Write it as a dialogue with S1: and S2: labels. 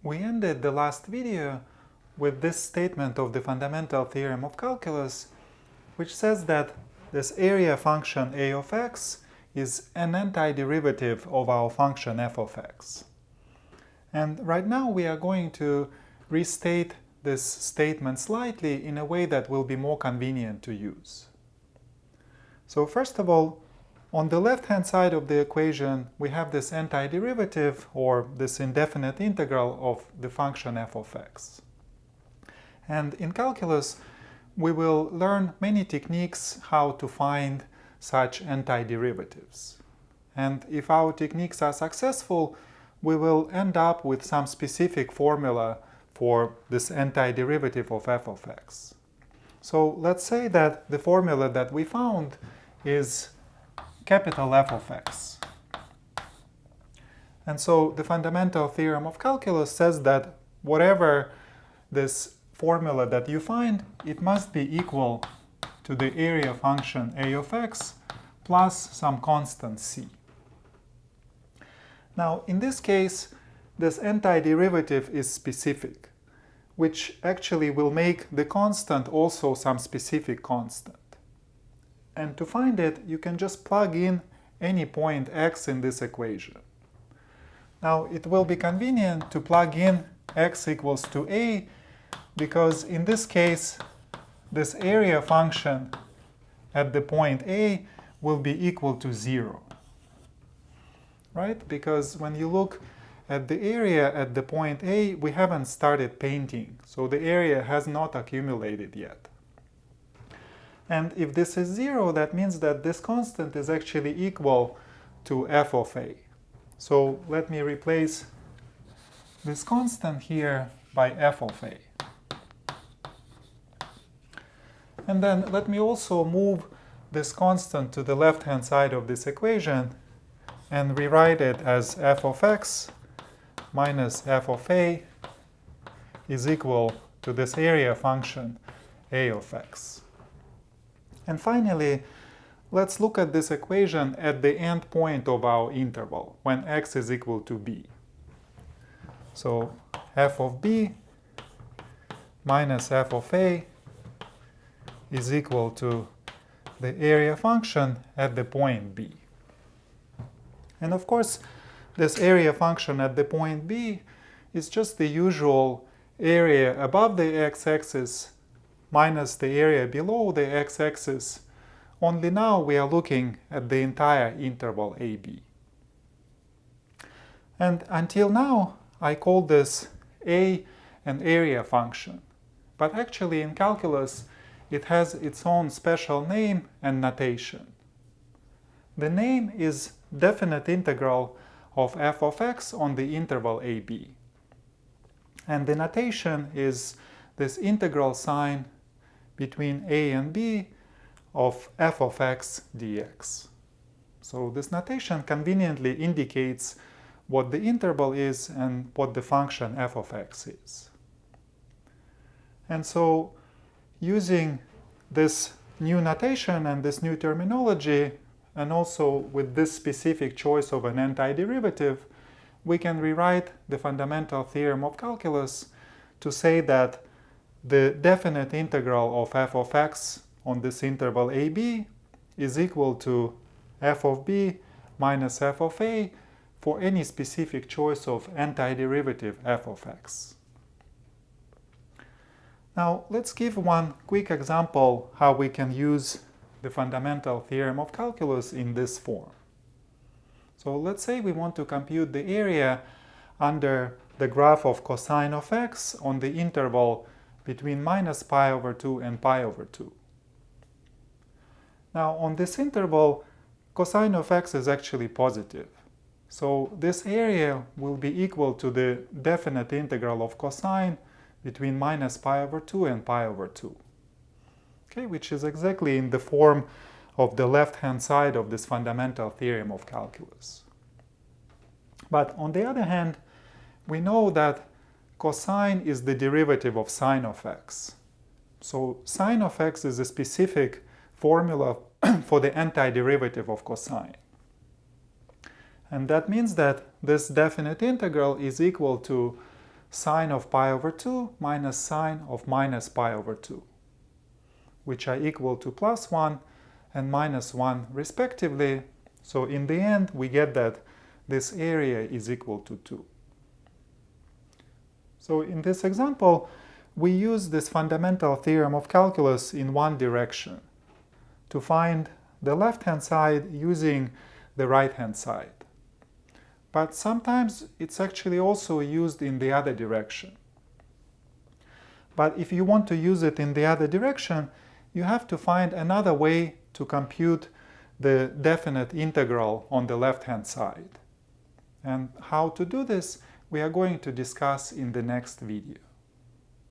S1: We ended the last video with this statement of the fundamental theorem of calculus, which says that this area function a of x is an antiderivative of our function f of x. And right now we are going to restate this statement slightly in a way that will be more convenient to use. So first of all, on the left-hand side of the equation, we have this antiderivative, or this indefinite integral of the function f of x. And in calculus, we will learn many techniques how to find such antiderivatives. And if our techniques are successful, we will end up with some specific formula for this antiderivative of f of x. So let's say that the formula that we found is capital F of x. And so the fundamental theorem of calculus says that whatever this formula that you find, it must be equal to the area function a of x plus some constant c. Now, in this case, this antiderivative is specific, which actually will make the constant also some specific constant. And to find it, you can just plug in any point x in this equation. Now, it will be convenient to plug in x equals to a, because in this case, this area function at the point a will be equal to 0. Right? Because when you look at the area at the point a, we haven't started painting, so the area has not accumulated yet. And if this is 0, that means that this constant is actually equal to f of a. So let me replace this constant here by f of a. And then let me also move this constant to the left-hand side of this equation and rewrite it as f of x minus f of a is equal to this area function a of x. And finally, let's look at this equation at the end point of our interval, when x is equal to b. So f of b minus f of a is equal to the area function at the point b. And of course, this area function at the point b is just the usual area above the x-axis minus the area below the x-axis, only now we are looking at the entire interval AB. And until now, I called this A an area function. But actually in calculus, it has its own special name and notation. The name is definite integral of f of x on the interval AB. And the notation is this integral sign between a and b of f of x dx. So this notation conveniently indicates what the interval is and what the function f of x is. And so using this new notation and this new terminology, and also with this specific choice of an antiderivative, we can rewrite the fundamental theorem of calculus to say that the definite integral of f of x on this interval AB is equal to f of b minus f of a for any specific choice of antiderivative f of x. Now, let's give one quick example how we can use the fundamental theorem of calculus in this form. So let's say we want to compute the area under the graph of cosine of x on the interval between minus pi over 2 and pi over 2. Now, on this interval, cosine of x is actually positive. So this area will be equal to the definite integral of cosine between minus pi over 2 and pi over 2. Okay, which is exactly in the form of the left-hand side of this fundamental theorem of calculus. But on the other hand, we know that cosine is the derivative of sine of x. So sine of x is a specific formula for the antiderivative of cosine. And that means that this definite integral is equal to sine of pi over 2 minus sine of minus pi over 2, which are equal to plus 1 and minus 1 respectively. So in the end, we get that this area is equal to 2. So in this example, we use this fundamental theorem of calculus in one direction to find the left-hand side using the right-hand side. But sometimes it's actually also used in the other direction. But if you want to use it in the other direction, you have to find another way to compute the definite integral on the left-hand side. And how to do this, we are going to discuss in the next video.